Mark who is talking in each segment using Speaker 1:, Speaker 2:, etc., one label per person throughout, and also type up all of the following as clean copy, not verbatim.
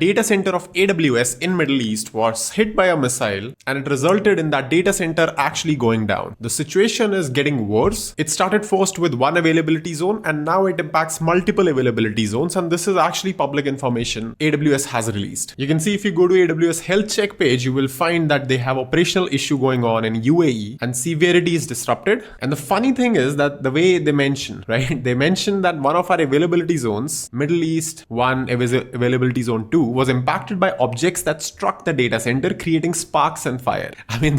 Speaker 1: data center of AWS in Middle East was hit by a missile and it resulted in that data center actually going down. The situation is getting worse. It started first with one availability zone and now it impacts multiple availability zones, and this is actually public information AWS has released. You can see if you go to AWS health check page, you will find that they have operational issue going on in UAE and severity is disrupted. And the funny thing is that the way they mention, right? They mentioned that one of our availability zones, Middle East 1 availability zone 2, was impacted by objects that struck the data center, creating sparks and fire. I mean,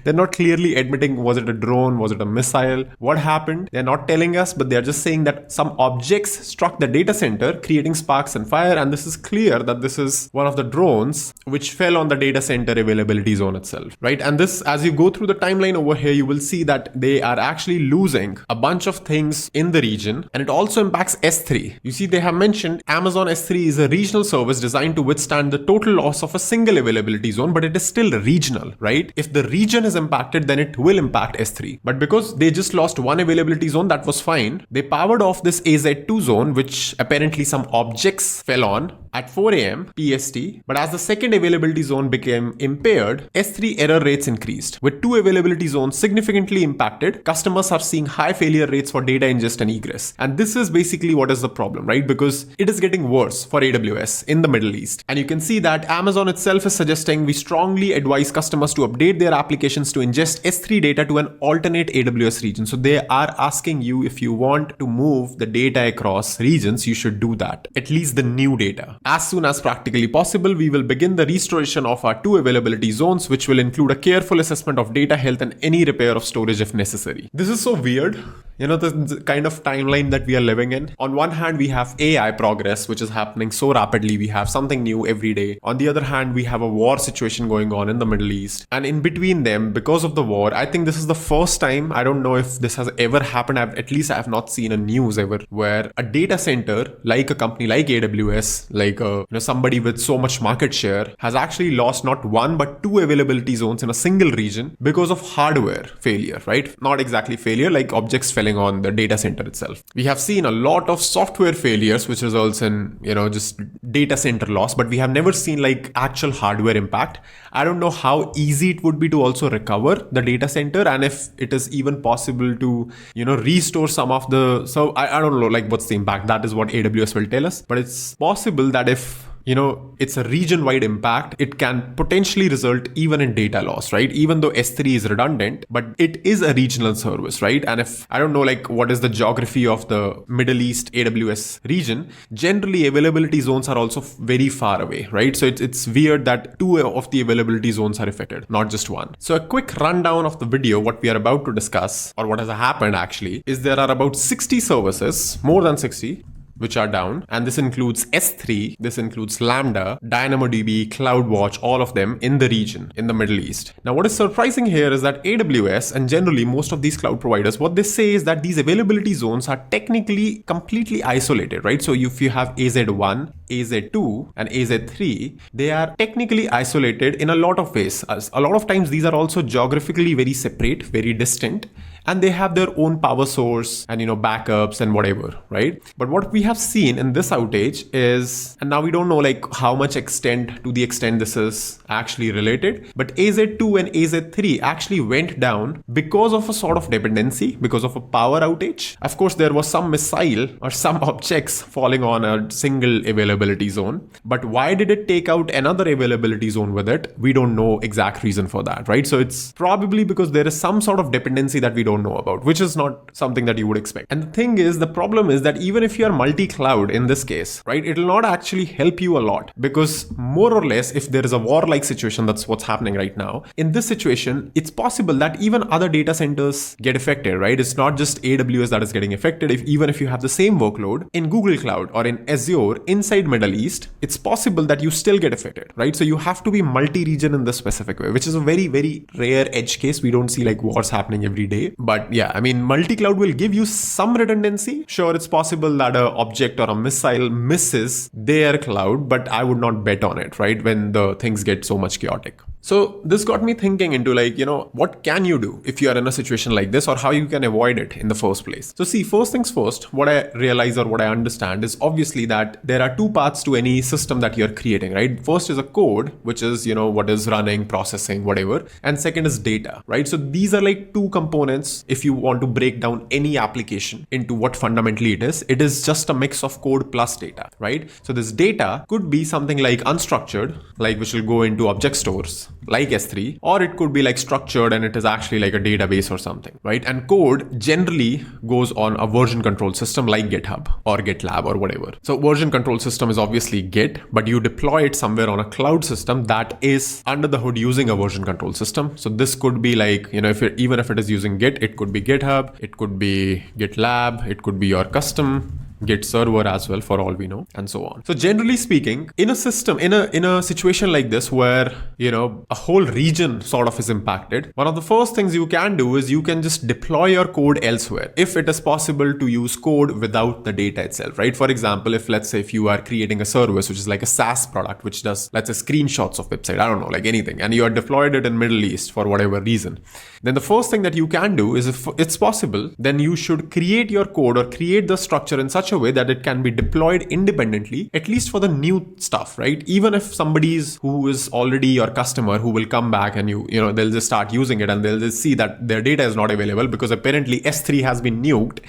Speaker 1: they're not clearly admitting, was it a drone? Was it a missile? What happened? They're not telling us, but they're just saying that some objects struck the data center, creating sparks and fire. And this is clear that this is one of the drones which fell on the data center availability zone itself, right? And this, as you go through the timeline over here, you will see that they are actually losing a bunch of things in the region, and it also impacts S3. You see, they have mentioned Amazon S3 is a regional service designed to withstand the total loss of a single availability zone, but it is still regional, right? If the region is impacted, then it will impact S3. But because they just lost one availability zone, that was fine. They powered off this AZ2 zone, which apparently some objects fell on at 4 a.m. PST. But as the second availability zone became impaired, S3 error rates increased. With two availability zones significantly impacted, customers are seeing high failure rates for data ingest and egress. And this is basically what is the problem, right? Because it is getting worse for AWS in the Middle East. And you can see that Amazon itself is suggesting we strongly advise customers to update their applications to ingest S3 data to an alternate AWS region. So they are asking you, if you want to move the data across regions, you should do that, at least the new data. As soon as practically possible, we will begin the restoration of our two availability zones, which will include a careful assessment of data health and any repair of storage if necessary. This is so weird. You know, the kind of timeline that we are living in. On one hand, we have AI progress, which is happening so rapidly. We have something new every day. On the other hand, we have a war situation going on in the Middle East. And in between them, because of the war, I think this is the first time, I don't know if this has ever happened, at least I have not seen a news ever, where a data center, like a company like AWS, like somebody with so much market share, has actually lost not one, but two availability zones in a single region because of hardware failure, right? Not exactly failure, like objects falling on the data center itself. We have seen a lot of software failures, which results in, just data center loss, but we have never seen like actual hardware impact. I don't know how easy it would be to also recover the data center, and if it is even possible to, restore some of the, so I don't know, like what's the impact. That is what AWS will tell us, but it's possible that if it's a region-wide impact, it can potentially result even in data loss, right? Even though S3 is redundant, but it is a regional service, right? And if, I don't know, like what is the geography of the Middle East AWS region, generally availability zones are also very far away, right? So it's weird that two of the availability zones are affected, not just one. So a quick rundown of the video, what we are about to discuss, or what has happened actually, is there are about 60 services, more than 60, which are down, and this includes S3, this includes Lambda, DynamoDB, CloudWatch, all of them in the region, in the Middle East. Now, what is surprising here is that AWS and generally most of these cloud providers, what they say is that these availability zones are technically completely isolated, right? So if you have AZ1, AZ2, and AZ3, they are technically isolated in a lot of ways. A lot of times these are also geographically very separate, very distant, and they have their own power source and backups and whatever, right? But what we have seen in this outage is, and now we don't know like how much extent this is actually related, but AZ2 and AZ3 actually went down because of a sort of dependency, because of a power outage. Of course, there was some missile or some objects falling on a single availability zone, but why did it take out another availability zone with it? We don't know exact reason for that, right? So it's probably because there is some sort of dependency that we don't know about, which is not something that you would expect. And the thing is, the problem is that even if you are multi-cloud in this case, right, it will not actually help you a lot, because more or less, if there is a war-like situation, that's what's happening right now. In this situation, it's possible that even other data centers get affected, right? It's not just AWS that is getting affected. Even if you have the same workload in Google Cloud or in Azure inside Middle East, it's possible that you still get affected, right? So you have to be multi-region in this specific way, which is a very, very rare edge case. We don't see like wars happening every day. But yeah, I mean, multi-cloud will give you some redundancy. Sure, it's possible that an object or a missile misses their cloud, but I would not bet on it, right? When the things get so much chaotic. So this got me thinking into like, what can you do if you are in a situation like this, or how you can avoid it in the first place? So see, first things first, what I realize or what I understand is obviously that there are two parts to any system that you're creating, right? First is a code, which is, what is running, processing, whatever. And second is data, right? So these are like two components. If you want to break down any application into what fundamentally it is just a mix of code plus data, right? So this data could be something like unstructured, like which will go into object stores like S3, or it could be like structured and it is actually like a database or something, right? And code generally goes on a version control system like GitHub or GitLab or whatever. So version control system is obviously Git, but you deploy it somewhere on a cloud system that is under the hood using a version control system. So this could be like, even if it is using Git, it could be GitHub, it could be GitLab, it could be your custom Git server as well, for all we know, and so on. So generally speaking, in a system, in a situation like this where, a whole region sort of is impacted, one of the first things you can do is you can just deploy your code elsewhere if it is possible to use code without the data itself, right? For example, let's say if you are creating a service which is like a SaaS product which does, let's say, screenshots of website, I don't know, like anything, and you are deployed it in Middle East for whatever reason, then the first thing that you can do is, if it's possible, then you should create your code or create the structure in such a way that it can be deployed independently, at least for the new stuff, right? Even if somebody's who is already your customer who will come back and they'll just start using it and they'll just see that their data is not available because apparently S3 has been nuked.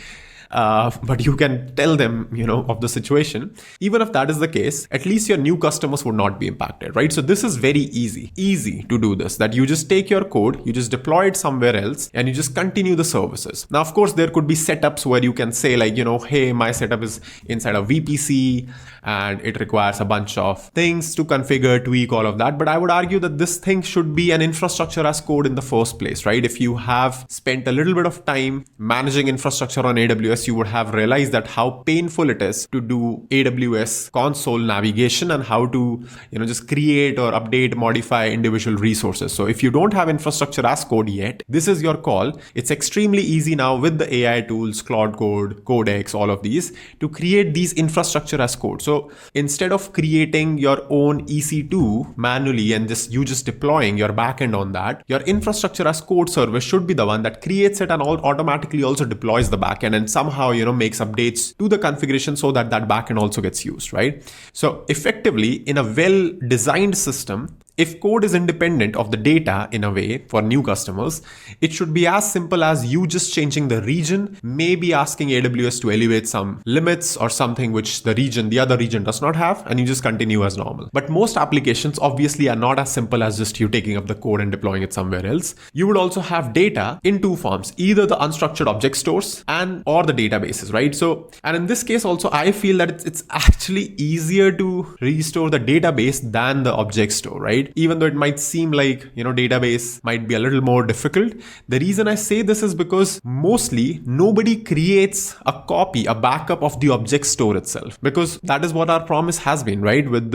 Speaker 1: But you can tell them, of the situation. Even if that is the case, at least your new customers would not be impacted, right? So this is very easy to do this, that you just take your code, you just deploy it somewhere else, and you just continue the services. Now, of course, there could be setups where you can say like, hey, my setup is inside a VPC and it requires a bunch of things to configure, tweak, all of that. But I would argue that this thing should be an infrastructure as code in the first place, right? If you have spent a little bit of time managing infrastructure on AWS, you would have realized that how painful it is to do AWS console navigation and how to, just create or update, modify individual resources. So if you don't have infrastructure as code yet, this is your call. It's extremely easy now with the AI tools, Cloud Code, Codex, all of these, to create these infrastructure as code. So instead of creating your own EC2 manually and just deploying your backend on that, your infrastructure as code service should be the one that creates it and automatically also deploys the backend and somehow makes updates to the configuration so that backend also gets used, right? So effectively, in a well-designed system, if code is independent of the data in a way for new customers, it should be as simple as you just changing the region, maybe asking AWS to elevate some limits or something which the other region does not have, and you just continue as normal. But most applications obviously are not as simple as just you taking up the code and deploying it somewhere else. You would also have data in two forms, either the unstructured object stores or the databases, right? So, and in this case also, I feel that it's actually easier to restore the database than the object store, right? Even though it might seem like, database might be a little more difficult. The reason I say this is because mostly nobody creates a backup of the object store itself, because that is what our promise has been, right? With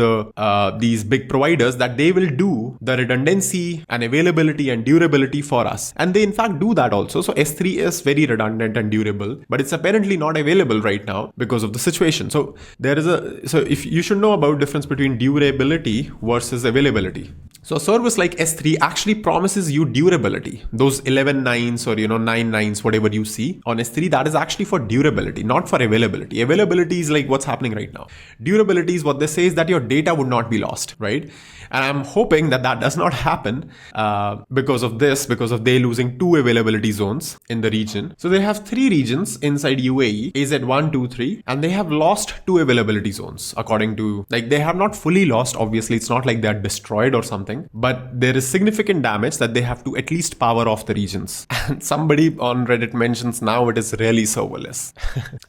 Speaker 1: these big providers, that they will do the redundancy and availability and durability for us. And they in fact do that also. So S3 is very redundant and durable, but it's apparently not available right now because of the situation. So if you should know about difference between durability versus availability. So a service like S3 actually promises you durability. Those 11 nines or 9 nines, whatever you see on S3, that is actually for durability, not for availability. Availability is like what's happening right now. Durability is what they say is that your data would not be lost, right? And I'm hoping that does not happen because of they losing 2 availability zones in the region. So they have 3 regions inside UAE, AZ1, 2, 3, and they have lost 2 availability zones according to, like, they have not fully lost. Obviously, it's not like they're destroyed or something, but there is significant damage that they have to at least power off the regions. And somebody on Reddit mentions now it is really serverless.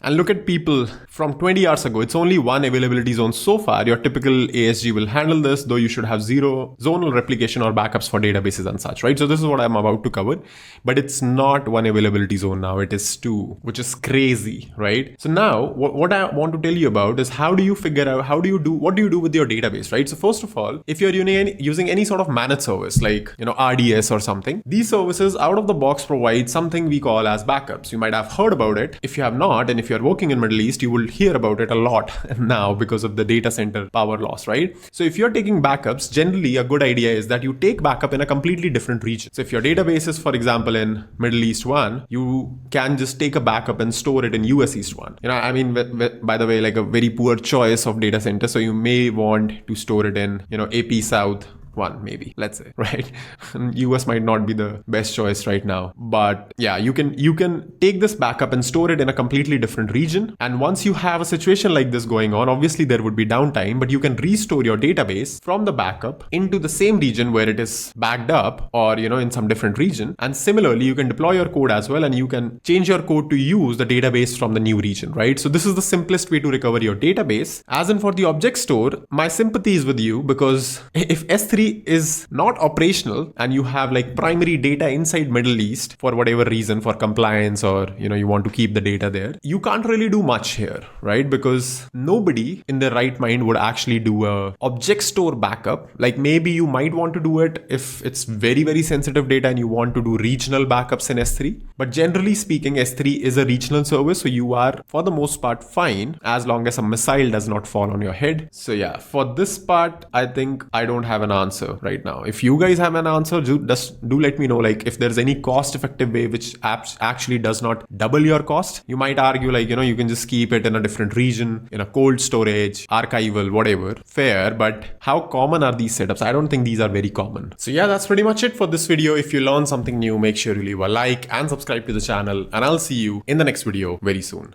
Speaker 1: And look at people from 20 hours ago, it's only 1 availability zone so far. Your typical ASG will handle this, though you should have 0 zonal replication or backups for databases and such, right? So this is what I'm about to cover, but it's not 1 availability zone now, it is 2, which is crazy, right? So now what I want to tell you about is what do you do with your database, right? So first of all, if you're using any sort of managed service like, RDS or something, these services out of the box provide something we call as backups. You might have heard about it. If you have not, and if you're working in Middle East, you will hear about it a lot now because of the data center power loss, right? So if you're taking backups, generally a good idea is that you take backup in a completely different region. So if your database is, for example, in Middle East 1, you can just take a backup and store it in US East 1. By the way, like a very poor choice of data center. So you may want to store it in, AP South 1, maybe, let's say, right? US might not be the best choice right now, but yeah, you can take this backup and store it in a completely different region. And once you have a situation like this going on, obviously there would be downtime, but you can restore your database from the backup into the same region where it is backed up, or in some different region. And similarly, you can deploy your code as well, and you can change your code to use the database from the new region, right? So this is the simplest way to recover your database. As in for the object store, my sympathy is with you, because if S3 is not operational and you have like primary data inside Middle East for whatever reason, for compliance, or you want to keep the data there, you can't really do much here, right? Because nobody in their right mind would actually do a object store backup. Like maybe you might want to do it if it's very, very sensitive data and you want to do regional backups in S3. But generally speaking, S3 is a regional service, so you are for the most part fine as long as a missile does not fall on your head. So yeah, for this part, I think I don't have an answer right now. If you guys have an answer, do let me know, like if there's any cost effective way which actually does not double your cost. You might argue like, you can just keep it in a different region, in a cold storage, archival, whatever. Fair, but how common are these setups? I don't think these are very common. So yeah, that's pretty much it for this video. If you learned something new, make sure you leave a like and subscribe to the channel, and I'll see you in the next video very soon.